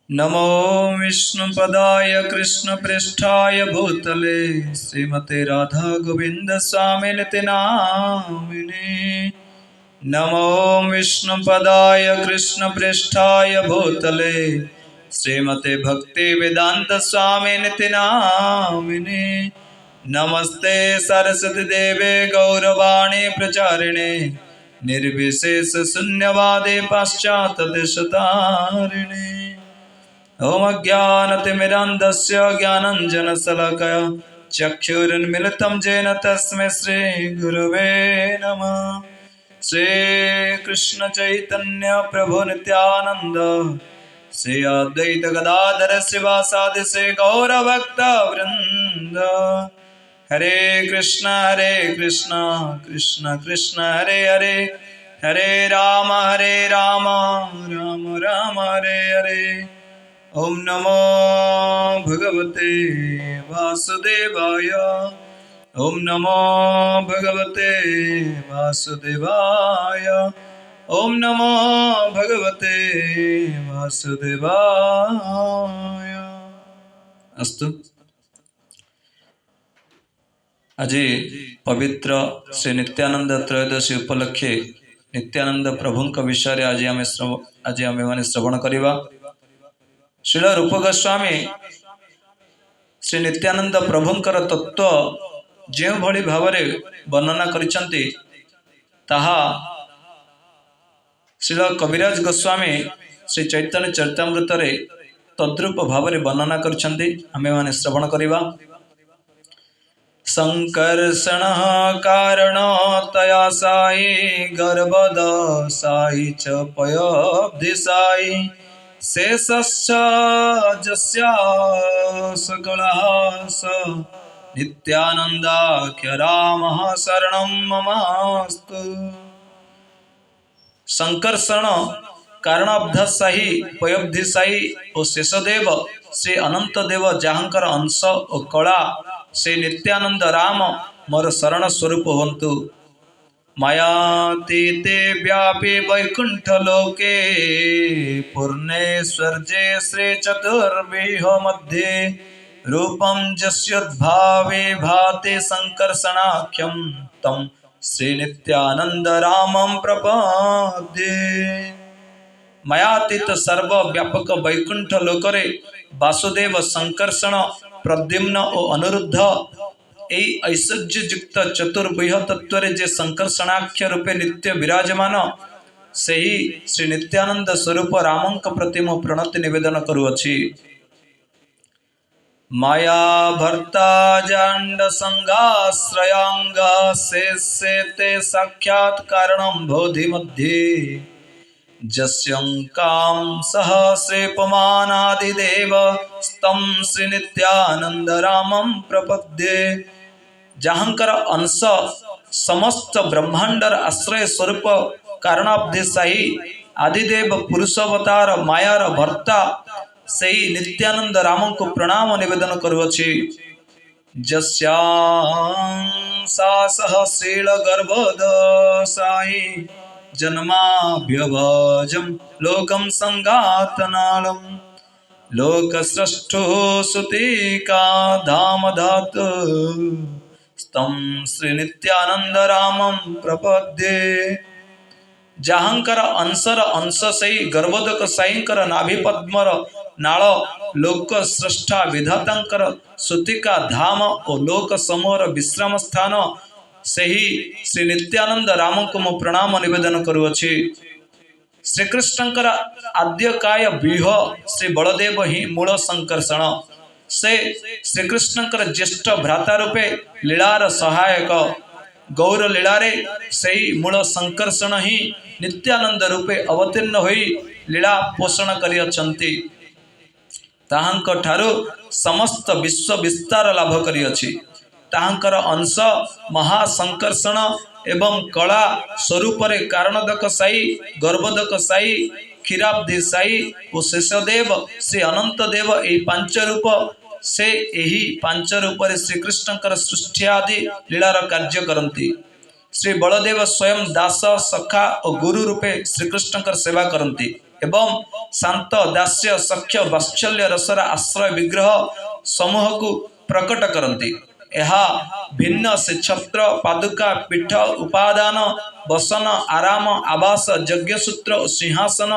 नमो विष्णुपदाय कृष्णपृष्ठाय भूतले श्रीमते राधा गोविंद स्वामिनिति नामिने। नमो विष्णुपदाय कृष्णपृष्ठाय भूतले श्रीमते भक्ति वेदांत स्वामिनिति नामिने। नमस्ते सरस्वती देवे गौरवाणी प्रचारिणे निर्विशेष शून्यवादे पाश्चात्य देशतारिणे। ओम अज्ञानतिमिरान्धस्य ज्ञानाञ्जनशलाकया चक्षुरुन्मिलितं येन तस्मै श्रीगुरवे नमः। श्रीकृष्ण चैतन्य प्रभु नित्यानंद श्री अद्वैत गदाधर श्रीवासादि श्री गौरभक्तवृन्द। हरे कृष्ण कृष्ण कृष्ण हरे हरे, हरे राम राम राम हरे हरे। ओम नमो भगवते वासुदेवाय, ओम नमो भगवते वासुदेवाय, ओम नमो भगवते वासुदेवाय। अस्तु। आज पवित्र श्री नित्यानंद त्रयोदशी उपलक्षे नित्यानंद प्रभुंक विषय आज आम मैंने श्रवण करवा। श्रील रूप गोस्वामी श्री नित्यानंद प्रभुंकर तत्व जो भली भाव वर्णना करिसेंति ताहा श्रील कविराज गोस्वामी श्री चैतन्य चरितामृत रे तद्रूप भाव वर्णना करिसेंति आमे माने श्रवण करवा। संकर्षण कारण तया साई गर्भद साई च पयोब्धिसाई शेषश्च जस्या सकलः स नित्यानन्दाख्य रामः शरणं ममास्तु। संकर्षण कारणब्धसाई पयोब्धिसाई और शेषदेव श्री अनंत देव जहाँकर अंश और कला श्री नित्यानंद राम मोर शरण स्वरूप हंतु। मायातीते व्यापी वैकुंठ लोके पूर्णेश्वर्ये श्री चतुर्विह मध्ये रूपं जस्योद्भावे भाति संकर्षणाख्यं तम श्री नित्यानंद रामं प्रपद्ये। मायातीत सर्व व्यापक वैकुंठ लोकरे वासुदेव संकर्षण प्रद्युम्न और अनिरुद्ध यही ऐश्वर्ययुक्त चतुर्व्यूह तत्व जे संकर्षणाख्य रूपे नित्य विराजमान से ही श्री नित्यानंद स्वरूप रामंक प्रति मो प्रणति निवेदन करुअछि। माया भर्ता जांड संगाश्रयांग शेषे साक्षात् कारणं बोधि मध्ये जस्यंकां सह श्रीपमानादिदेव स्तं श्री नित्यानंद रामं प्रपद्ये। जहाँकर अंश समस्त ब्रह्मांडर आश्रय स्वरूप कारणाब्धिसाई आदिदेव पुरुषावतार मायार भर्ता से नित्यानंद राम को प्रणाम निवेदन करुअछि। जस्यां सा सह श्रील गर्भद साई जन्माभ्यवजं लोकं संगातनालं लोकसृष्टो सुतिका धाम धातु स्तं श्री नित्यानंद रामं प्रपद्ये। जहाँकर अंशर अंश सही गर्भोदक साईंकर नाभि पद्मर नाल लोक स्रष्टा विधातांकर सुतिका धाम और लोक समूहर विश्राम स्थान सही श्री नित्यानंद राम को मो प्रणाम निवेदन करुअछि। श्रीकृष्णकर आद्यकाय व्यूह श्री बलदेव ही मूल संकर्षण से श्रीकृष्णकर ज्येष्ठ भ्राता रूपे लीलार सहायक गौर लीलारे सही मूल संकर्षण ही नित्यानंद रूपे अवतीर्ण होई लीला पोषण करिअछन्ति। ताहांक ठारू समस्त विश्व विस्तार लाभ करिअछि। ताहांकर अंश महासंकर्षण एवं कला स्वरूप कारणदक साई गर्भदक साई क्षीराब्धि साई और शेषदेव श्री अनंत देव यही पांच रूप से यही पांच रूप श्रीकृष्णकर सृष्टि आदि लीलार कार्य करती। श्री बलदेव स्वयं दास सखा और गुरु रूपे श्रीकृष्णकर सेवा करती। एवं शांत दास्य सख्य वात्सल्य रसर आश्रय विग्रह समूह को प्रकट करती। यह भिन्न से छत्र पादुका पीठ उपादान बसन आराम आवास यज्ञसूत्र और सिंहासन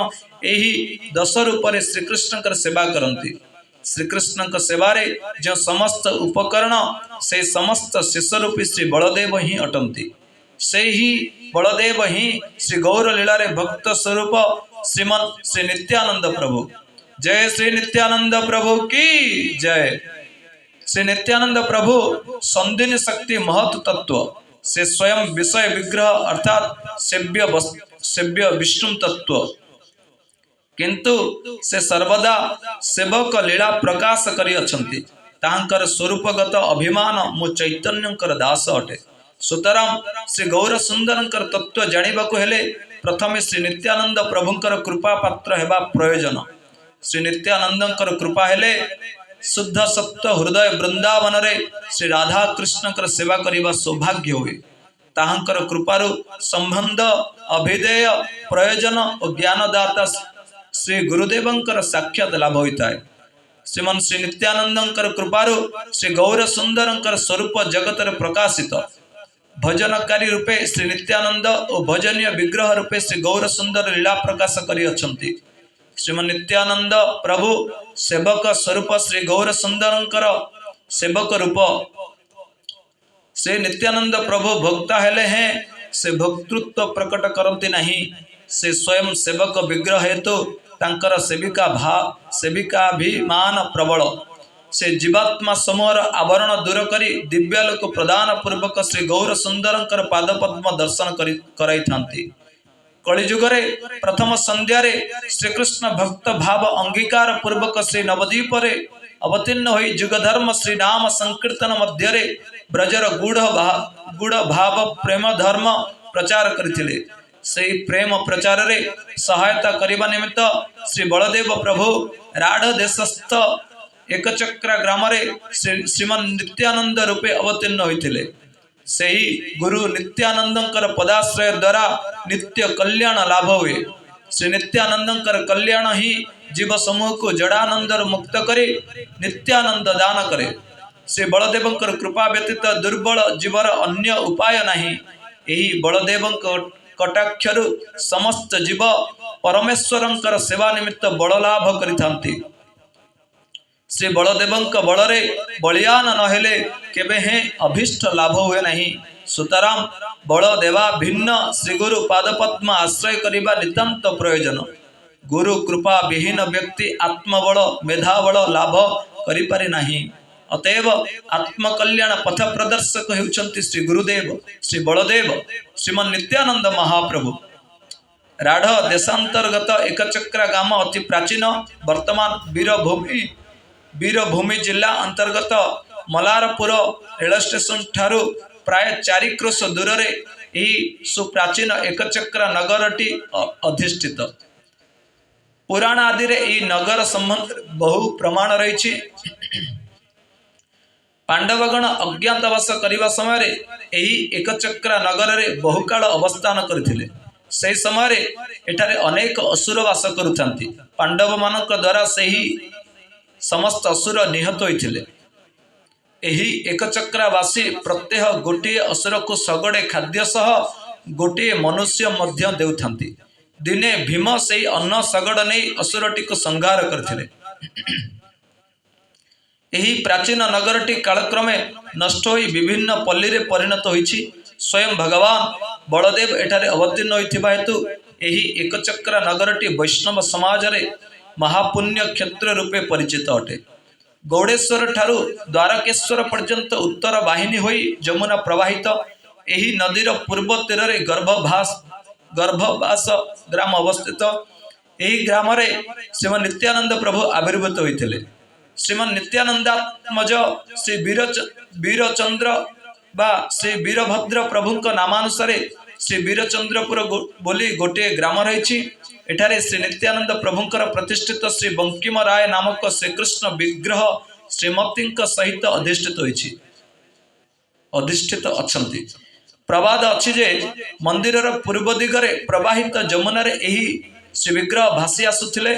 यही 10 रूप श्रीकृष्ण सेवा करती। श्रीकृष्ण सेवारे जो समस्त उपकरण से समस्त शेष रूपी श्री बलदेव ही अटंती। से ही बलदेव ही श्री गौर लीला भक्त स्वरूप श्रीमन श्री नित्यानंद प्रभु। जय श्री नित्यानंद प्रभु की जय। श्री नित्यानंद प्रभु संदिनी शक्ति महत् तत्व से स्वयं विषय विग्रह अर्थात सेव्य विष्णु तत्व, किंतु से सर्वदा सेवक लीला प्रकाश करी अछंती। तांकर स्वरूपगत अभिमान मु चैतन्यकर दास अटे। सुतराम श्री गौर सुंदरंकर तत्व जानिबाकु हेले प्रथमे श्री नित्यानंद प्रभुंकर कृपा पात्र हेबा प्रयोजन। श्री नित्यानंदंकर कृपा हेले शुद्ध सत्य हृदय वृंदावन रे श्री राधा कृष्णकर सेवा करिबा सौभाग्य हुए। ताहांकर कृपारु संबंध अभिधेय प्रयोजन और ज्ञानदाता श्री गुरुदेवंकर साक्षात लाभ होता है। श्रीमन श्री नित्यानंदंकर कृपारु श्री गौर सुंदरंकर स्वरूप जगतर प्रकाशित। भजनकारी रूपे श्री नित्यानंद और भजनीय विग्रह रूपे श्री गौर सुंदर लीला प्रकाश करी अछंती। श्रीमन नित्यानंद प्रभु सेवक स्वरूप श्री गौर सुंदरंकर सेवक रूप। श्री नित्यानंद प्रभु भक्ता हेले हैं से भक्तृत्व प्रकट करती नहीं। से स्वयं सेवक विग्रह हेतु तांकर सेविकाभिमान प्रबल। से जीवात्मा समूहर आवरण दूर करी दिव्यालोक प्रदान पूर्वक श्री गौर सुंदरंकर पादपद्म दर्शन कराई थांती। कलिजुगरे प्रथम संध्यारे श्रीकृष्ण भक्त भाव अंगीकार पूर्वक श्री नवद्वीप अवतीर्ण होई जुगधर्म श्री नाम संकीर्तन मध्यरे ब्रजर गूढ़ भाव प्रेम धर्म प्रचार करथिले। सेई प्रेम प्रचार रे सहायता करिबा निमित्त श्री बलदेव प्रभु राढ़ देशस्थ एकचक्रा ग्राम रे श्रीमन नित्यानंद रूपे अवतीर्ण होइथिले। सेही गुरु नित्यानंदंकर पदाश्रय द्वारा नित्य कल्याण लाभ हुए। श्री नित्यानंदंकर कल्याण ही जीव समूह को जड़ानंद मुक्त करे नित्यानंद दान करे। श्री बलदेवंकर कृपा व्यतीत दुर्बल जीवर अन्य उपाय नहीं। यही बलदेवंक कटाक्षरु समस्त जीव परमेश्वरंकर सेवा निमित्त बल लाभ करिथांती। श्री बलदेवंक बलरे बलियान नहेले केबे हे अभिष्ट लाभ हुए नहीं। सुतराम बल देवा भिन्न श्री गुरु पादपद्म आश्रय करिबा नितांत प्रयोजन। गुरु कृपा विहीन व्यक्ति आत्मबल मेधाबल लाभ करि पारे नहीं। अतएव आत्मकल्याण पथ प्रदर्शक हेउचंती श्री गुरुदेव श्री बलदेव श्रीमन नित्यानंद महाप्रभु। राढ़ देशांतर्गत एकचक्रा ग्राम अति प्राचीन वर्तमान वीरभूमि जिला अंतर्गत मलारपुर रेल स्टेशन ठारू प्राय 4 क्रोश दूर रे यही सुप्राचीन एकचक्रा नगरटी अधिष्ठित। पुराण आदि रे यही नगर संबंध बहु प्रमाण रही। पांडवगण अज्ञातवास करने समय यही एकचक्रा नगर रे बहुकाल अवस्थान करथिले। से समय एठारे अनेक असुर वास करुथांती। पांडव मानक द्वारा सही समस्त असुर निहत होइथिले। एही एकचक्रावासी प्रत्येह गोटे असुर को सगड़े खाद्य सह गोटे मनुष्य मध्य देउथांती। दिने भीम से अन्न सगड़ नहीं असुरटी को संहार करथिले। यही प्राचीन नगरटी कालक्रमे नष्ट होई विभिन्न पल्ली रे परिणत होइछि। स्वयं भगवान बलदेव एठारे अवतीर्ण होइथिबा हेतु यही एकचक्रा नगरटी वैष्णव समाज रे महापुण्य क्षेत्र रूपे परिचित अटे। गौड़ेश्वर ठारू द्वारकेश्वर पर्यंत उत्तर वाहिनी होई जमुना प्रवाहित। यही नदीर पूर्व तीर रे गर्भवास ग्राम अवस्थित। यही ग्राम रे श्रीमन नित्यानंद प्रभु आविर्भूत होइथिले। श्रीमन नित्यानंदात्मज श्री वीरचंद्र बा श्री वीरभद्र प्रभुंक नामानुसारे श्री वीरचंद्रपुर बोली गोटे ग्राम रही। एठारे श्री नित्यानंद प्रभुंकर प्रतिष्ठित श्री बंकिम राय नामक श्रीकृष्ण विग्रह श्रीमती सहित अधिष्ठित अछंती। प्रवाद अच्छी जे मंदिर पूर्व दिगरे प्रवाहित जमुना रे एही श्री विग्रह भासी आसुथिले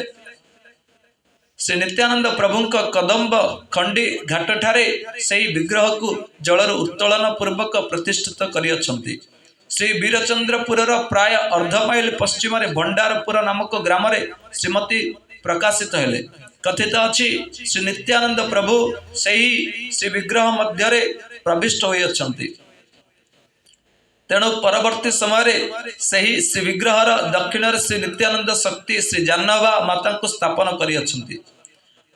श्री नित्यानंद प्रभुंक कदम्ब खंडी घाट ठारे सेई विग्रह को जलर उत्तोलन पूर्वक प्रतिष्ठित करियछंती। श्री वीरचंद्रपुर प्राय अर्ध माइल पश्चिम भंडारपुर नामक ग्राम श्रीमती प्रकाशित हेले। कथित अच्छी श्री नित्यानंद प्रभु सही श्री विग्रह मध्य प्रविष्ट होती। तेणु परवर्ती समय सही श्री विग्रहर दक्षिण श्री नित्यानंद शक्ति श्री जानवा माता को स्थापन कर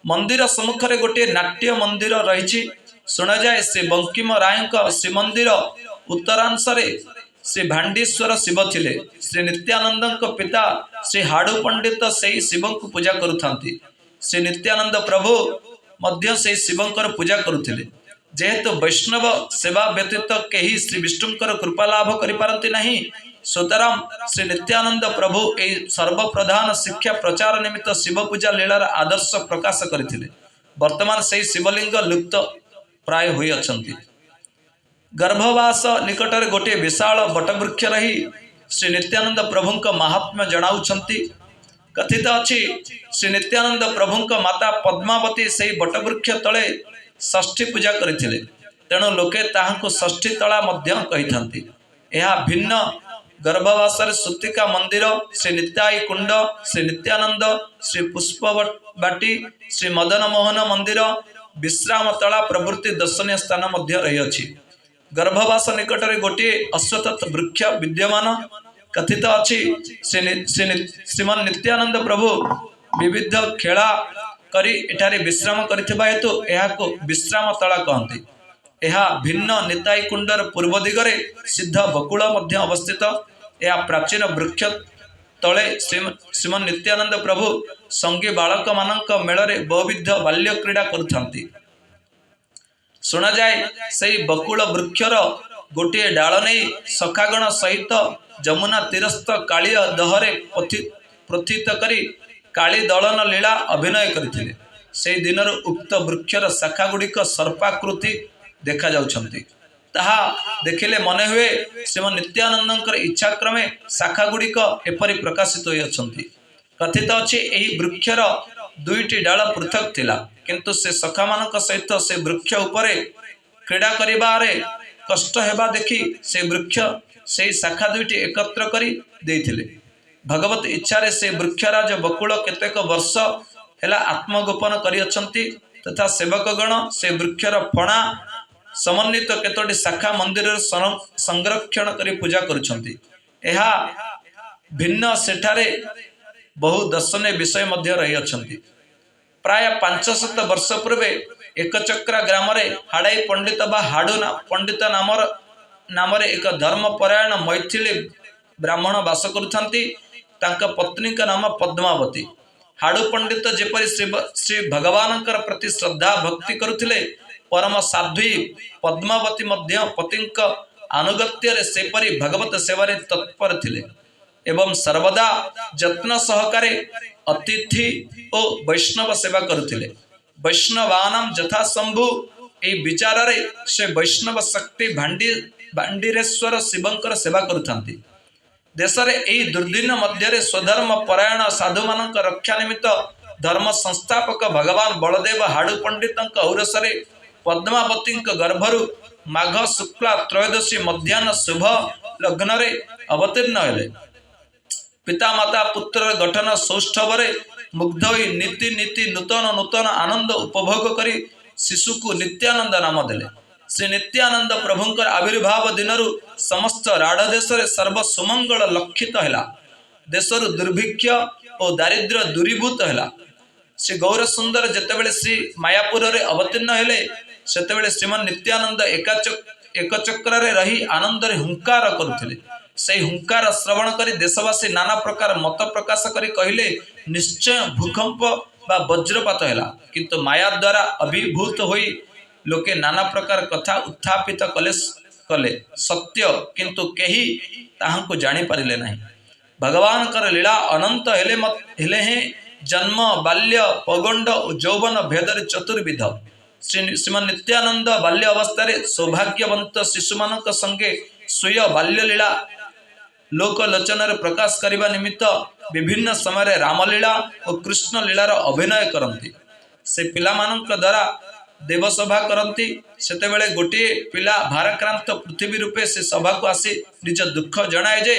मंदिर सम्मुख में गोटे नाट्य मंदिर रही शुणा जाए श्री बंकिम राय श्रीमंदिर उत्तरांश श्री भांडीश्वर शिव थिले। श्री नित्यानंद पिता श्री हाड़ू पंडित से शिव को पूजा करुथांती। श्री नित्यानंद प्रभु मध्य से शिवंकर पूजा करुथिले। जेहेतु वैष्णव सेवा व्यतीत कहीं श्री विष्णुंकर कृपा लाभ करिपारंती नहीं, सुतराम श्री नित्यानंद प्रभु ए सर्वप्रधान शिक्षा प्रचार निमित्त शिव पूजा लीलार आदर्श प्रकाश करथिले। वर्तमान से शिवलिंग लुप्त प्राय होई अछंती। गर्भवास निकटर गोटे विशाल बटवृक्ष रही श्री नित्यानंद प्रभुंक महात्म्य जणाउछंती। कथित अच्छी श्री नित्यानंद प्रभुंक माता पद्मावती से बटवृक्ष तले षष्ठी पूजा करथिले। तेणु लोके ताहांको षष्ठी तला मध्य कहिथांती। यह भिन्न गर्भवास सुतिका मंदिर श्री नित्याई कुंड श्री नित्यानंद श्री पुष्पवाटी श्री मदन मोहन मंदिर विश्राम तला प्रभृति दर्शनीय स्थान मध्य रही अछि। गर्भवास निकटरे गोटे अश्वत्थ वृक्ष विद्यमान। कथित अच्छी श्रीमान नित्यानंद प्रभु विविध खेला करी एठारे विश्राम करिथिबा हेतु एहाको विश्राम तला कहंती। यह भिन्न निताई कुंडर पूर्व दिगरे सिद्ध बकुल मध्य अवस्थित। यह प्राचीन वृक्ष तले श्रीमान नित्यानंद प्रभु संगी बालक मानक मेलरे बहुविध बाल्य क्रीड़ा करुथांती। शुणा जाए सही बकुल वृक्षर गोटे डाल नहीं सखागण सहित जमुना तीरस्थ काली दहरे प्रथित करी काली दलन लीला अभिनय करथिले। से दिनर उक्त वृक्षर शाखा गुड़िक सर्पाकृति देखा जाउछंती। ताहा देखिले मने हुए श्रीमान नित्यानंदंकर इच्छाक्रमे शाखा गुड़िक एपरि प्रकाशित होई अछंती। कथित अछि एही वृक्षर दुईटी डाल पृथक थिला, किंतु से सखा मानक सहित से वृक्ष उपरे क्रीड़ा करिबारे कष्ट हेबा देखि से वृक्ष से शाखा दुईटी एकत्र करी देइथिले। भगवत इच्छारे से वृक्षराज बकुल केतेक वर्ष हेला आत्मगोपन करिअछंती तथा सेवकगण से वृक्षर फणा समन्वित केतोटी शाखा मंदिर संरक्षण करी पूजा करुछंती। एहा भिन्न सेठारे बहु दर्शनीय विषय मध्य रही अछंती। प्राय 500 वर्ष पूर्वे एकचक्रा ग्राम हाड़ाई पंडित बा हाड़ू पंडित नाम एक धर्मपरायण मैथिली ब्राह्मण बास करुथांती। तांका पत्नी का नाम पद्मावती। हाड़ू पंडित जेपरी श्री भगवान प्रति श्रद्धा भक्ति करुथिले, परम साध्वी पद्मावती मध्य पतिंक अनुगत्य सेपरी भगवत सेवारे तत्पर थिले एवं सर्वदा जत्न सहकारे अतिथि और वैष्णव सेवा करुथिले। वैष्णवानां यथा शंभु ए विचार से वैष्णव शक्ति भांडीरेश्वर शिवंकर सेवा करुथांती। देश रे एई दुर्दिन मध्य स्वधर्म परायण साधु मानक रक्षा निमित्त धर्म संस्थापक भगवान बलदेव हाड़ू पंडित औरसरे पद्मावती गर्भरु माघ शुक्ला त्रयोदशी मध्याह्न शुभ लग्न अवतीर्ण हेले। पिता माता पुत्र गठन सौष्ठव मुग्ध होई नीति नीति नूतन नूतन आनंद उपभोग करी शिशु को नित्यानंद नाम देले। श्री नित्यानंद प्रभुंकर आविर्भाव दिनरु समस्त राढ़ देश सर्व सुमंगल लक्षित हैला। देशरु दुर्भिक्ष और दारिद्र्य दूरीभूत हैला। श्री गौर सुंदर जेतेबेले श्री मायापुर रे अवतीर्ण हेले सेतेबेले श्रीमान नित्यानंद एकचक्र रही आनंद हुंकार करुथिले। से हुंकार श्रवण करी देशवासी नाना प्रकार मत प्रकाश करी कहिले निश्चय भूकंप बा वज्रपात हैला। किंतु माया द्वारा अभिभूत होई लोके नाना प्रकार कथा उत्थापित कले सत्य, किंतु केही ताहांको जानी पारिले नहीं। भगवान कर लीला अनंत हेले हैं जन्म बाल्य पगंड यौवन भेदर चतुर्विध। श्रीमान नित्यानंद बाल्य अवस्था सौभाग्यवंत शिशु मानक संगे स्वीय बाल्य लीला लोकलोचन प्रकाश करने निमित्त विभिन्न समय रामलीला और कृष्ण लीलार अभिनय करती से पिलामानंक द्वारा देवसभा करती सेते बेले गोटे पिला भाराक्रांत पृथ्वी रूपे से सभा को आसी निज दुख जनाए जे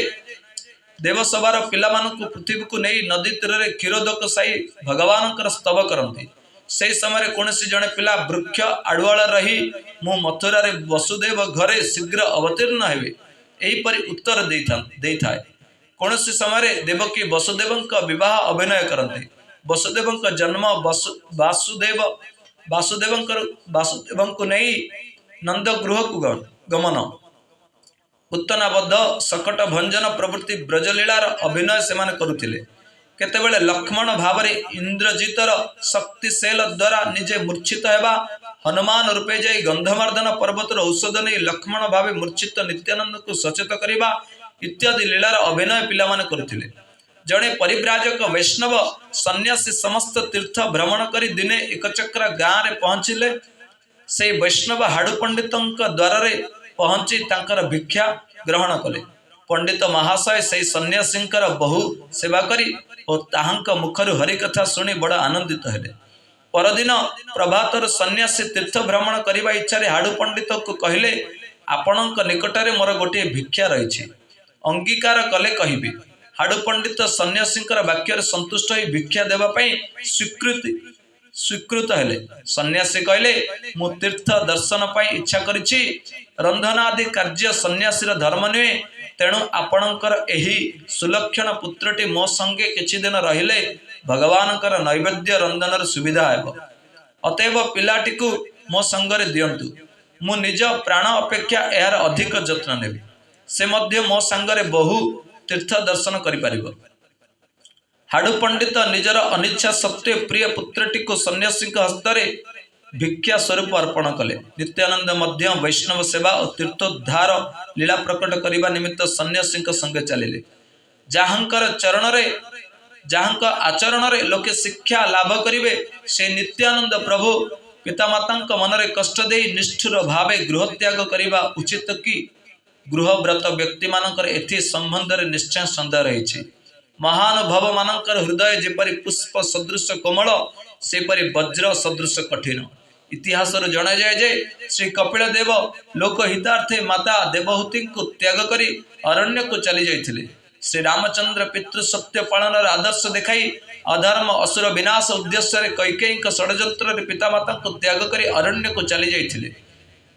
देवसभार पिला पृथ्वी को नहीं नदी तीर में क्षीरोदक साई भगवान स्तव करती से समय कौन जड़े पिला वृक्ष आड़ुआल रही मु मथुरा रे वसुदेव घरे शीघ्र अवतीर्ण हेबे एहीपरि उत्तर दे थाए कौन समय देवकी वसुदेव विवाह अभिनय करते वसुदेव जन्म वासुदेव को नहीं नंद गृह को गमन उत्तनाबद्ध सकट भंजन प्रवृत्ति ब्रजलीलार अभिनय से करुथिले केतेबेले लक्ष्मण भाव इंद्रजितर शक्तिशैल द्वारा निजे मूर्छित हेबा हनुमान रूपे जाई गंधमार्दन पर्वतर औषध नहीं लक्ष्मण भाव मूर्छित नित्यानंद को सचेत करवा इत्यादि लीलार अभिनय पिला माने करुथिले जड़े परिव्राजक वैष्णव सन्यासी समस्त तीर्थ भ्रमण करी दिने एक चक्र गाँव में पहुँचिले से वैष्णव हाड़ू पंडित द्वारा पहुँची तांकर भिक्षा ग्रहण कले पंडित महाशय से सन्यासी बहु सेवा करी और ताहांक मुखर हरिकथा शुणी बड़ आनंदित हेले परदिन प्रभातर सन्यासी तीर्थ भ्रमण करने इच्छा हाड़ू पंडित को कहले आपणक निकटरे मोर गोटे भिक्षा रही अंगीकार कले कहिबी हाड़ू पंडित सन्यासी वाक्य संतुष्ट हो भिक्षा देवाई स्वीकृत हेले सन्यासी कहले मु तीर्थ दर्शन पाई इच्छा करिछि रंधनादि कार्य सन्यासीर धर्म नुहे तेणु आपणकर एही सुलक्षण पुत्रटी मो संगे किछि दिन रहिले भगवानकर नैवेद्य रंधनर सुविधा हेब अतएव पिलाटी को मो संगरे दियंतु मु निज प्राण अपेक्षा यार अधिक जत्न नेबी से मध्य मो संगरे बहु तीर्थ दर्शन करि परिबो हाड़ू पंडित निजर अनिच्छा सत्वे प्रिय पुत्रटी को सन्यासी हस्ତରେ भिक्षा स्वरूप अर्पण कले नित्यानंद मध्य वैष्णव सेवा और तीर्थोद्धार लीला प्रकट करने निमित्त सन्यासी संगे चलिले जहाँकर चरण रे जहाँक आचरण रे लोके शिक्षा लाभ करिवे से नित्यानंद प्रभु पितामाता मनरे कष्ट दे निष्ठुर भावे गृह त्याग करने उचित कि गृहव्रत व्यक्ति मानकर एथि संबंध रे निश्चय संदेह रही महानुभव मानकर हृदय जेपरि पुष्प सदृश कोमल सेपरि वज्र सदृश कठिन इतिहास जना जाए जे श्री कपिल देव लोक हितार्थे माता देवहूति को त्याग करी अरण्य को चली जाइथिले श्री रामचंद्र पितृ सत्य पालन आदर्श देखाई अधर्म असुर विनाश उद्देश्य कैकेयी षड्यंत्र पितामाता को त्याग करी अरण्य को चली जाइथिले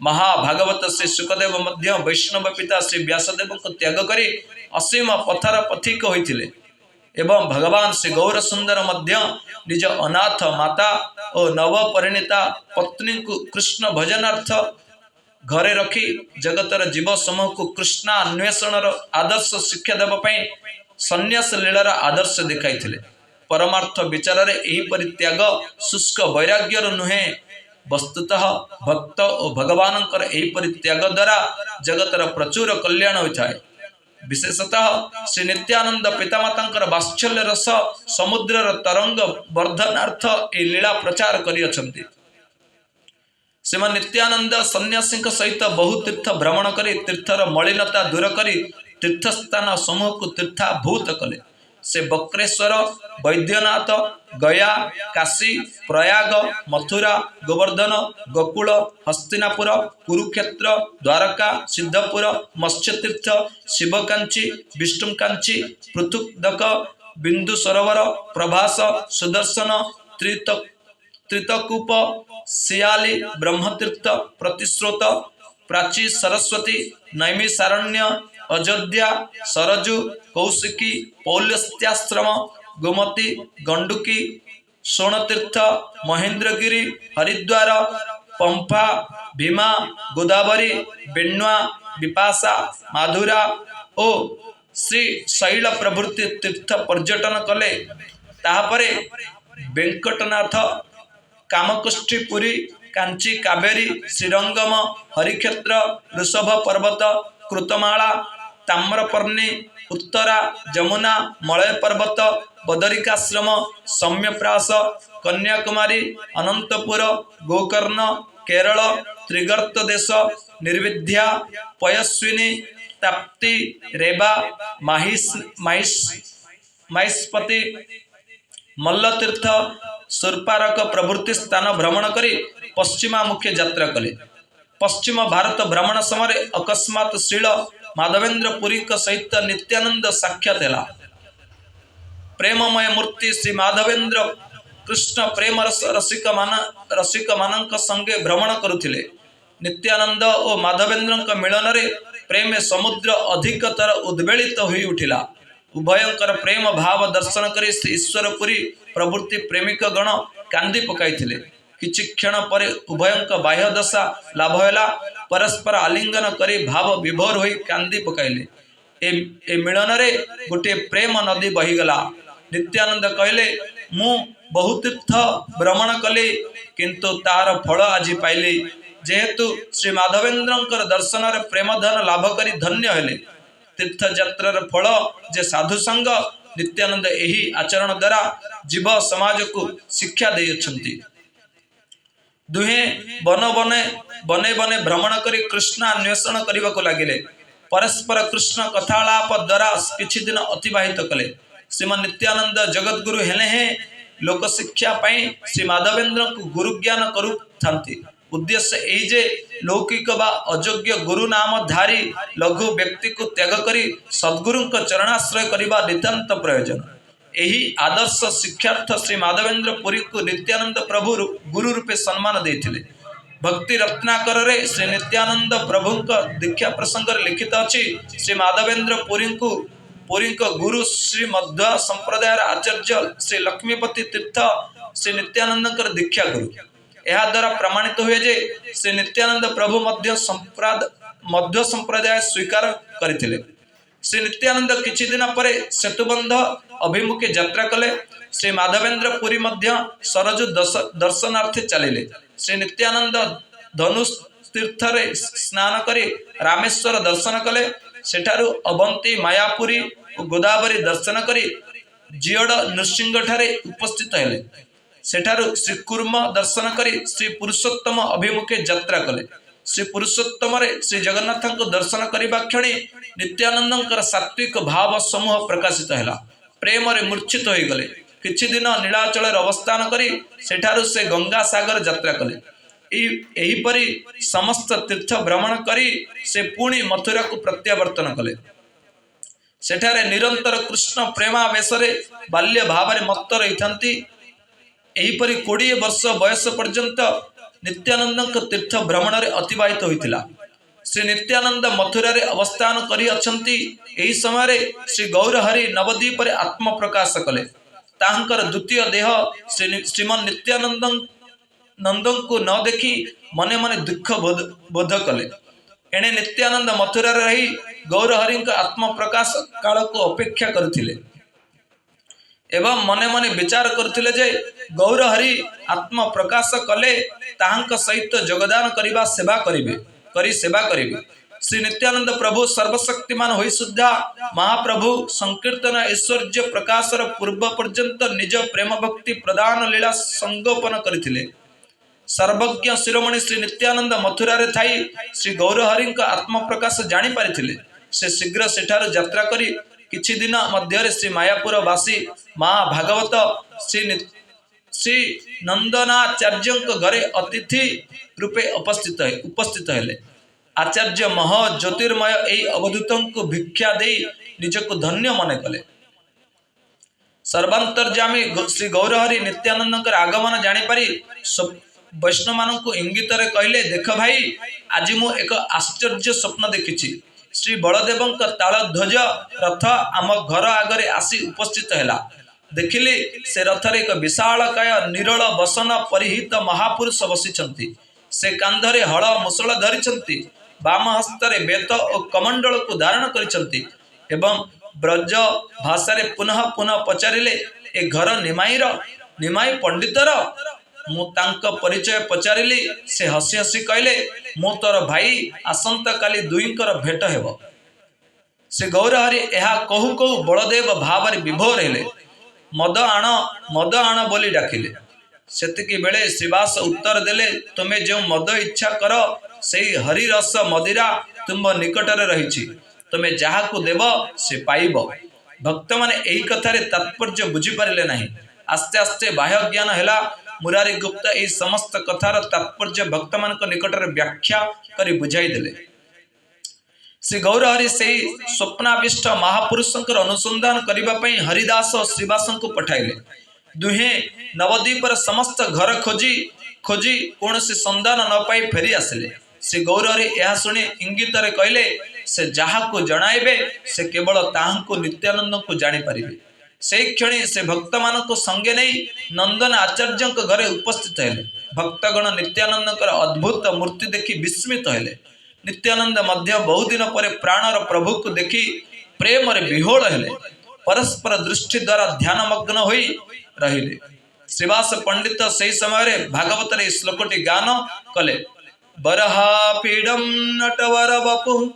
महाभागवत श्री सुखदेव मध्य वैष्णव पिता श्री व्यासदेव को त्याग करी असीम पथर पथिक होइथिले एवं भगवान श्री गौर सुंदर मध्य निज अनाथ माता और नव परिणीता पत्नी को कृष्ण भजनार्थ घरे रखी जगतर जीव समूह को कृष्णान्वेषण आदर्श शिक्षा देवाई सन्यास लीलार आदर्श देखाई परमार्थ विचार यही परित्याग शुष्क वैराग्यर नुहे वस्तुतः भक्त और भगवान यही परित्याग द्वारा जगतर प्रचुर कल्याण होता है विशेषतः श्री नित्यानंद पितामाता वात्सल्य रस समुद्र तरंग वर्धनार्थ ए लीला प्रचार करियछन्ति श्रीमान नित्यानंद सन्यासी सहित बहु तीर्थ भ्रमण करी तीर्थर मलिनता दूर करी तीर्थस्थान समूह को तीर्थाभूत कले से बक्रेश्वर वैद्यनाथ गया काशी प्रयाग मथुरा गोवर्धन गोकुल हस्तिनापुर कुरुक्षेत्र द्वारका सिद्धपुर मत्स्यतीर्थ शिवकांची विष्णुकांची पृथुदक बिंदु सरोवर प्रभास सुदर्शन त्रितकूप सियाली ब्रह्मतीर्थ प्रतिश्रोत प्राची सरस्वती नैमिसारण्य अयोध्या सरजू कौशिकी पौलस्त्याश्रम गोमती गंडुकी सोनतीर्थ महेंद्रगिरी हरिद्वार पंपा भीमा गोदावरी बेण्वा विपाशा माधुरा ओ श्री शैल प्रभृति तीर्थ पर्यटन कले तापरे वेंकटनाथ कामकुष्ठीपुरी कांची कावेरी श्रीरंगम हरिक्षेत्र ऋषभ पर्वत कृतमाला ताम्रपर्णी उत्तरा जमुना मलय पर्वत बदरिकाश्रम सौम्यप्रास कन्याकुमारी अनंतपुर गोकर्ण केरल त्रिगर्त देश निर्विद्या पयस्विनी ताप्ती रेबा माहिष्पति मल्लतीर्थ सुरपारक प्रभृति स्थान भ्रमण करी पश्चिमामुखी यात्रा कले। पश्चिम भारत भ्रमण समय अकस्मात श्रील माधवेंद्र पुरी सहित नित्यानंद साक्षात है। प्रेममय मूर्ति श्री माधवेंद्र कृष्ण प्रेम रसिक मानक संगे भ्रमण करुथिले। नित्यानंद और माधवेंद्र मिलन रे प्रेम समुद्र अधिकतर उद्वेलित होई उठिला। उभयंकर प्रेम भाव दर्शन करी श्री ईश्वरपुरी प्रभृति प्रेमिक गण कांदी पकाइथिले। किछि क्षण पर उभयंक बाह्य दशा लाभ होला। परस्पर आलिंगन करी भाव विभोर होई कांदी पकाइले। ए मिलन रे गोटे प्रेम नदी बहीगला। नित्यानंद कहले, मु बहु तीर्थ भ्रमण कली किंतु तार फल आज पाइली। जेहेतु श्री माधवेंद्र दर्शन प्रेम धन लाभ करी धन्य हेले। तीर्थ यात्रार फल जे साधु संग नित्यानंद एही आचरण द्वारा जीव समाज को शिक्षा देइछन्ति। दुहे बने बने भ्रमण करी कृष्ण अन्वेषण करने को लगिले। परस्पर कृष्ण कथालाप द्वारा किछि दिन अतिबाहित कले। श्रीमान नित्यानंद जगतगुरु हेले हैं लोक शिक्षा पाई श्री माधवेंद्र को गुरु ज्ञान करू थांती। उद्देश्य यही जे लौकिक बा अयोग्य गुरु नामधारी लघु व्यक्ति को त्याग करी सद्गुरु चरणाश्रय करने नितांत प्रयोजन। यही आदर्श शिक्षार्थ श्री माधवेंद्र पुरी को नित्यानंद प्रभु गुरु रूपे सम्मान देथिले। भक्ति रत्नाकर रे श्री नित्यानंद प्रभु दीक्षा प्रसंग लिखित अच्छी। श्री माधवेंद्र पुरी को गुरु श्री मध्य संप्रदाय आचार्य श्री लक्ष्मीपति तीर्थ श्री नित्यानंद दीक्षा गुरु। यह द्वारा प्रमाणित हुए जे श्री नित्यानंद प्रभु मध्य संप्रदाय स्वीकार करथिले। श्री नित्यानंद किछि दिन परे सेतुबंध अभिमुखे यात्रा कले। श्री माधवेंद्र पुरी मध्य सरजु दर्शनार्थे चलिले। श्री नित्यानंद धनुष तीर्थ रे स्नान करी रामेश्वर दर्शन कले। सेठारु अवंती मायापुरी और गोदावरी दर्शन करी जियड नृसिंह ठारे उपस्थित हेले। सेठारु श्री कुर्म दर्शन करी श्री पुरुषोत्तम अभिमुखे यात्रा कले। श्री पुरुषोत्तम रे श्री जगन्नाथ को दर्शन करबा क्षणी नित्यानंद सात्विक भाव समूह प्रकाशित हैला। प्रेम रे मूर्छित होई गले। किछि दिन नीलाचल अवस्थान करी सेठारु से गंगा सागर यात्रा कले। एही परी समस्त तीर्थ भ्रमण करी से पुणी मथुरा को प्रत्यावर्तन कले। सेठारे निरंतर कृष्ण प्रेमावेश बाल्य भाव मत्त रही। एहीपरि 20 वर्ष बयस पर्यंत नित्यानंद तीर्थ भ्रमण अतिबाहित होता। श्री नित्यानंद मथुरा रे अवस्थान करी अछंती। एही समय श्री गौरहरि नवद्वीप रे आत्म प्रकाश कले। तांकर द्वितीय देह श्रीमन नित्यानंद को न देखी मने मने दुख बोध कले। एणे नित्यानंद मथुरा रे रही गौरहरि आत्म प्रकाश काल को अपेक्षा करथिले एवं मने मने विचार करथिले जे गौरहरि आत्म प्रकाश कले ताहांक सहित योगदान करिबा सेवा करिबे। श्री नित्यानंद प्रभु सर्वशक्तिमान होई सुद्धा महाप्रभु संकीर्तन ऐश्वर्य प्रकाशर पूर्व पर्यंत निज प्रेम भक्ति प्रदान लीला संगोपन करथिले। सर्वज्ञ शिरोमणि श्री नित्यानंद मथुरा रे थाई श्री गौरहरि आत्म प्रकाश जानी पारिथिले। से शीघ्र सेठार यात्रा करी किछि दिन मध्य श्री मायापुर वासी महाभागवत श्री नंदनाचार्य घरे अतिथि रूपे उपस्थित हेले। आचार्य मह ज्योतिर्मय एई अवधूत को भिक्षा दे निजको धन्य मन कले। सर्वांतर्यामी श्री गौरहरि नित्यानंद आगमन जानीपारी वैष्णव मान को इंगित कहले, देख भाई आज मु एक आश्चर्य स्वप्न देखी। श्री बलदेव तालध्वज रथ आम घर आगरे आसी उपस्थित है। देखिली से रथरे एक विशालकाय निरल बसन परिहित महापुरुष बसिछन्ति। से कांधरे हल मुसळ धरिछन्ति। बाम हस्तरे बेत और कमंडल को धारण करिछन्ति। एवं ब्रज भाषा पुनः पुनः पचारिले, ए घर निमाई पंडितर? मु तांक परिचय पचारिली। से हसी हसी कहले, मु तोर भाई, आसंता काली दुईंकर भेट हेबो। से गौरहरि एहा कहू कहू बलदेव भाव विभोर हेले। मद आण बोली डाकिले। सेतिकी बेले श्रीवास उत्तर देले, तुमे जो मद इच्छा कर से हरिरस मदिरा तुम निकटरे रहिछि। तुमे जहा को देव से पाइब। भक्त माने एही कथारे तात्पर्य बुझी पारिले नाही। आस्ते आस्ते बाह्य ज्ञान हैला। मुरारी गुप्त एही समस्त कथार तात्पर्य भक्त मानक निकटरे व्याख्या करी बुझाई देले। श्री गौरहरि से स्वप्नाविष्ट महापुरुषंकर अनुसंधान करिबा पई हरिदास और श्रीवासंको पठाइले। दुहे नवद्वीपर समस्त घर खोजी खोजी कौन से संधान न पाई फेरी आसिले। श्री गौरहरि यह शुणी इंगितरे कहले से जहाँ को जणाइबे से केवल ताहांको नित्यानंद को जानी पारिबे। से क्षणी से भक्त मानक संगे नहीं नंदन आचार्य घरे उपस्थित हेले। भक्तगण नित्यानंद अद्भुत मूर्ति देखि विस्मित हेले। नित्यानंद मध्य बहुदिन पर प्राणर प्रभु को देखि प्रेम रे विहोल हेले। परस्पर दृष्टि द्वारा ध्यानमग्न होई रहिले। श्रीवास पंडित से समय भागवत रे श्लोकटी गान कले। बरहा पीडम नटवर बपु।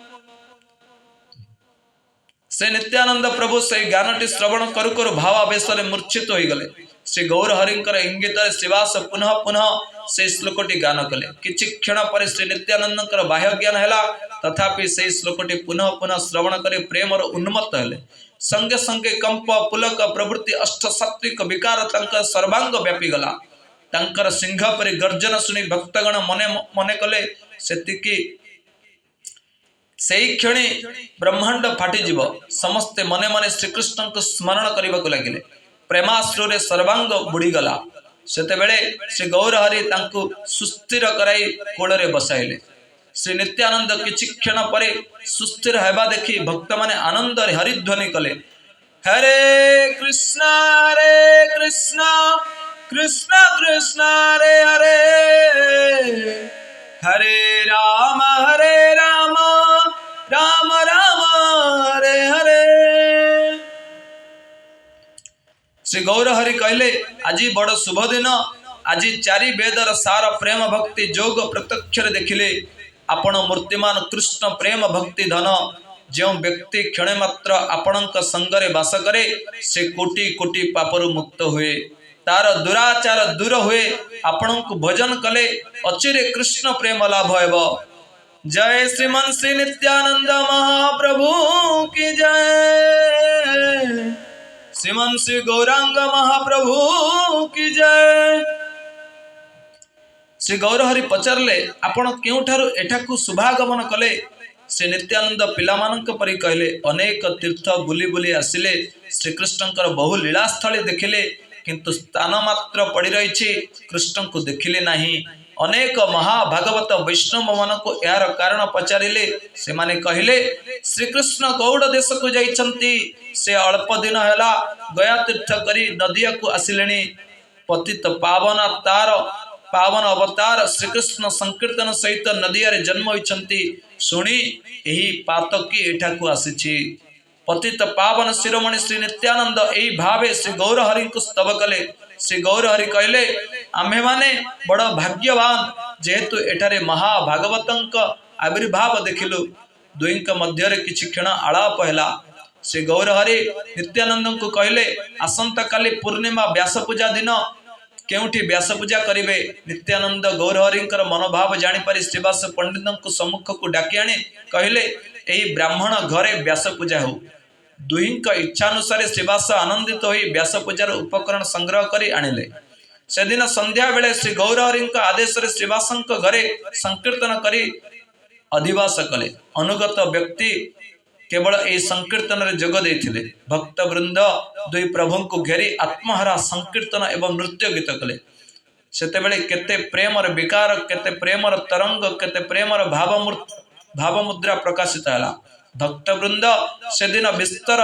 से नित्यानंद प्रभु से गानटी श्रवण करू करू भावावेश मूर्छित हो गले। श्री गौरहरिंकर इंगित श्रीवास पुनः पुनः से श्लोकटी गान कले। किछि क्षण पर श्री नित्यानंद बाह्य ज्ञान हैला। तथापि से श्लोकटी पुनः पुनः श्रवण करी प्रेम उन्मत्त हेले। संगे संगे कंप पुलक प्रवृत्ति अष्ट सात्विक विकार तंकर सर्वांग व्यापी गला। तंकर सिंह परि गर्जन सुनी भक्तगण मने मने कले सेतिकी सेई क्षणी ब्रह्मांड फाटी जीव। समस्ते मने मने श्रीकृष्ण को स्मरण करने को लगिले। प्रेमाश्रुरे सर्वांग बुड़ी गला। सेते बेले श्री गौरहरि तांकु सुस्थिर कराई कोड़े बसाइले। श्री नित्यानंद किछि क्षण परे सुस्थिर हेबा देखि भक्त माने आनंद हरिध्वनि कले। हरे कृष्ण कृष्ण कृष्ण हरे हरे हरे राम राम राम हरे हरे। श्री गौरहरि कहले आज बड़ शुभ दिन। आज चारि वेदर सार प्रेम भक्ति जोग प्रत्यक्ष देखिले। आपण मूर्तिमान कृष्ण प्रेम भक्ति धन। जो व्यक्ति क्षण मात्र आपणक संगरे वास करे से कोटि कोटि पापरु मुक्त हुए। तार दुराचार दूर हुए। आपणक भजन कले अचिरे कृष्ण प्रेम लाभ हेब। जय श्रीमन श्री नित्यानंद महाप्रभु की जय। श्रीमन श्री गौरांग महाप्रभु की जय। श्री गौरहरि पचारले आपण केउठारु एठाकु शुभागमन कले। श्री नित्यानंद पिलामानंक परि कहले अनेक तीर्थ बुली बुली आसिले। श्रीकृष्णकर बहु लीलास्थली देखिले किंतु स्थान मात्र पड़ी रही कृष्ण को देखिले नहीं। अनेक महाभागवत वैष्णव मान को यार कारण पचारिले। से माने कहले श्रीकृष्ण गौड़ देश को जाइछंती। से अल्प दिन हैला गया तीर्थ करी नदिया को आसिलेनी। पतित पावन तार पावन अवतार श्रीकृष्ण संकीर्तन सहित नदिया रे जन्म होइछंती सुनी एही पातकी एठाकू आसीछि। पतित पावन शिरोमणि श्री नित्यानंद एही भावे श्री गौरहरि को स्तव कले। श्री गौरहरि कहले आम्हे माने बड़ भाग्यवान जेहेतु एठारे महाभागवतंक आविर्भाव देखिलु। दुईंक मध्य रे किछि क्षण आलाप हैला। श्री गौरहरि नित्यानंद को कहले आसंता काली पूर्णिमा व्यास पूजा दिन केउठी व्यास पूजा करिवे। नित्यानंद गौरहरिंकर मनोभाव जानि पारि श्रीवास पंडित को सम्मुख को डाकी आनी कहले एही ब्राह्मण घरे व्यास पूजा हो। दुहींक इच्छानुसार श्रीवास आनंदित होई व्यास पूजार उपकरण संग्रह करी आनिले। सेदिन संध्या बेले श्री गौरहरिंक आदेश रे श्रीवासंक घरे संकीर्तन करी अधिवास कले। अनुगत व्यक्ति केवल ए संकीर्तन रे जोग देथिले। भक्त वृंद दुई प्रभु को घेरी आत्महारा संकीर्तन एवं नृत्य गीत कले। सेते बेले केते प्रेमर विकार केते प्रेमर तरंग केते प्रेमर भाव मुद्रा प्रकाशित हैला। भक्त वृंद सेदिन विस्तर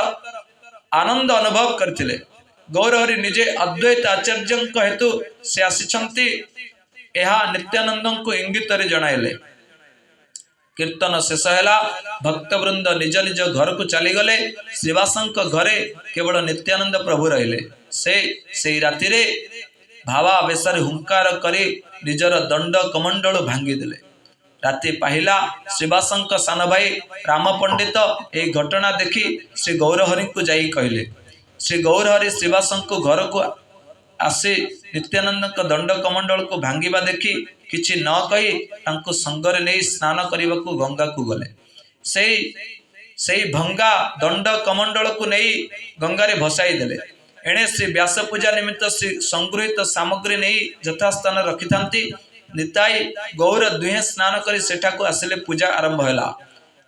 आनंद अनुभव करथिले। गौरहरि निजे अद्वैत आचार्य हेतु से आसिछंती एहा नित्यानंद को इंगित रे जणाइले। कीर्तन शेष हैला। भक्तवृंद निज निज घर को चली गले। श्रीवासंक घरे केवल नित्यानंद प्रभु रहिले। से राति रे भावावेशर हुंकार करी निजर दंड कमंडल भांगी देले। राति पाहिला। श्रीवासंक सान भाई राम पंडित ए घटना देखी श्री गौरहरि को जाई कहले। श्री गौरहरि श्रीवासंक घर को आसी नित्यानंद दंड कमंडल को भांगिबा देखी किछि न कही तांको संगरे नै स्नान करने को गंगा को गले। से से भंगा दंड कमंडल को नहीं गंगारे भसाई देले। एणे श्री व्यास पूजा निमित्त श्री संगृहित सामग्री नहीं यथास्थान रखि थांती। निताई गौर दुहे स्नान करी सेठा को आसिले पूजा आरंभ होला।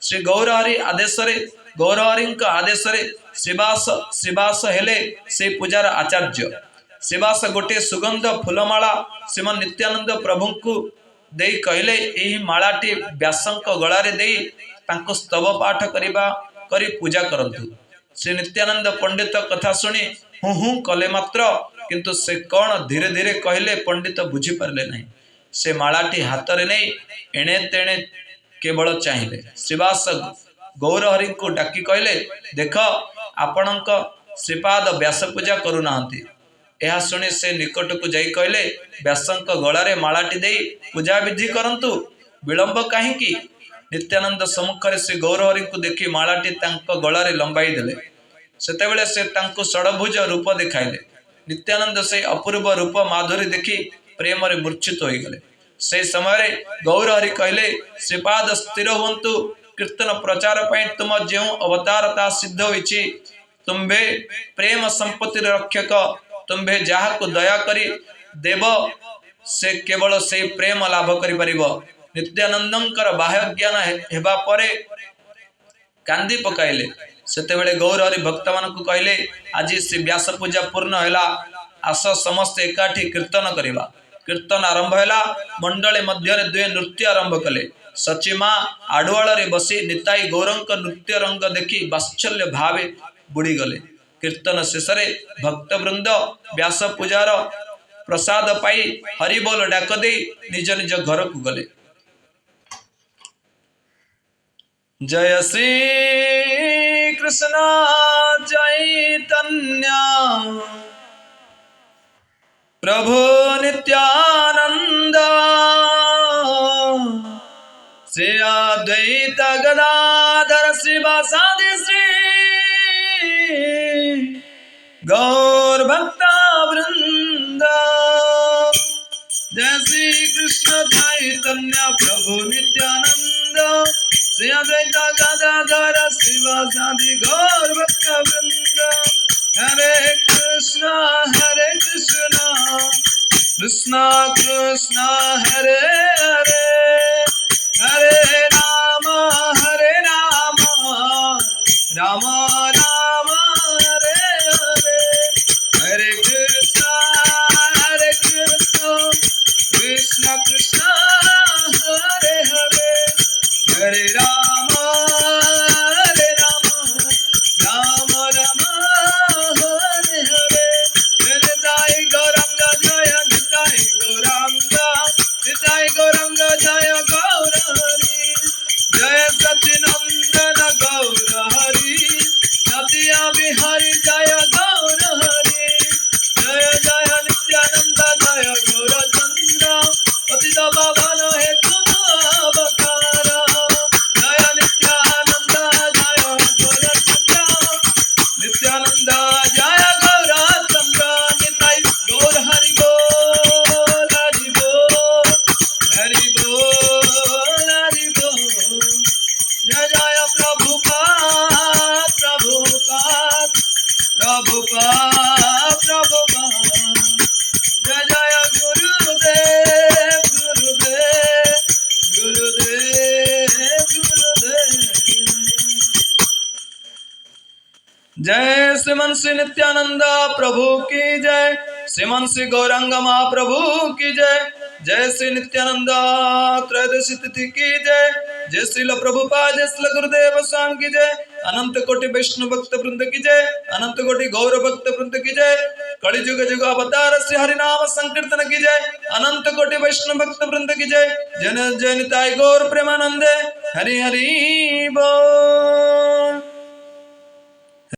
श्री गौरहरि आदेश रे गौरहरि आदेश रे श्रीवास हेले से पूजार आचार्य। श्रीवास गोटे सुगंध फूलमाला श्रीमन नित्यानंद प्रभु को देई कहले एही मालाटी व्यासंक गलारे देई तांको स्तव पाठ करिबा करी पूजा करंतु। श्री नित्यानंद पंडित कथा सुनी हूँ हूँ कले मात्र किंतु से कौन धीरे धीरे कहले पंडित बुझी पारले नहीं। से मालाटी हाथ रे नहीं एणे तेणे केवल चाहिए। श्रीवास गौरहरि को डाकी कहले देख आपणक श्रीपाद व्यास पूजा करूनाहांती। यह शुणी से निकट को जाई कहले व्यासंक गलारे मालाटी देई पूजा विधि करंतु विलंब काहींकी। नित्यानंद सम्मुखरे श्री गौरहरि को देखी मालाटी तांको गलारे लंबाई देले। सेतेबेले से तांको षडभुज रूप देखाइले। नित्यानंद से अपूर्व रूप माधुरी देखी प्रेम रे मूर्छित होई गले। से समय गौरहरि कहले श्रीपाद स्थिर हुंतु कीर्तन प्रचार पई तुम जेउ अवतारता सिद्ध होईछि तुम्भे प्रेम संपत्ति रक्षक तुम्भे जहा को दया करी देव से केवल से प्रेम लाभ करि परिबो। नित्यानंदंकर बाह्य ज्ञान हेबा परे कांदी पकाइले। सेतेबेले गौरहरि भक्त मानकु कहले आज श्री व्यास पूजा पूर्ण हैला आस समस्त एकाठी कीर्तन करिबा। कीर्तन आरंभ हैला। मंडली मध्य दुए नृत्य आरंभ कले। सचीमा आडुआल रे बसी निताई गौरंक नृत्य रंग देखी वात्सल्य भावे बुड़ी गले। कीर्तन शेष भक्तवृंद व्यास पूजार प्रसाद पाई हरिबोल डाक दे निज निज घर को गले। जय श्री कृष्ण चैतन्य प्रभु नित्यानंद श्री अद्वैत गदाधर श्रीवासादि श्री गौर भक्ता वृंद। जय श्री कृष्ण चैतन्य प्रभु नित्यानंद श्री अद्वैत गदाधर श्रीवासादि गौर भक्ता वृंद। हरे कृष्ण कृष्ण कृष्ण हरे हरे हरे राम राम राम हरे हरे। हरे कृष्ण कृष्ण कृष्ण हरे हरे हरे राम राम राम हरे हरे। निताई गौरंग जय निताई गौरंग जय गौरहरि जय सचिनंदन गौरहरि नदिया बिहारी जय गौरहरि जय जय नित्यानंद जय गौरचंद्र पतित पावन हेतु अवतार जय नित्यानंद जय गौरचंद्र नित्यानंद जय गौरचंद्र निताई गौर हरि बोल हरि बोल हरि बोल हरि बोल। जय जय प्रभुपाद प्रभुपाद प्रभुपाद प्रभुपाद। जय जय गुरुदेव गुरुदेव गुरुदेव गुरुदेव। जय श्रीमन श्री नित्यानंद प्रभु की जय। श्रीमन श्री गौरांग महाप्रभु की जय। जय श्री नित्यानंद त्रयोदशी तिथि की जय। जय श्रील प्रभुपाद जय श्रील गुरुदेव स्वामी की जय। अनंत कोटि वैष्णव भक्त वृंद की जय। अनंत कोटि गौर भक्त वृंद की जय। कलि जुग जुग अवतार श्री हरि नाम संकीर्तन की जय। अनंत कोटि वैष्णव भक्त वृंद की जय। जन जय निताई गौर प्रेमानंदे हरि हरि बोल।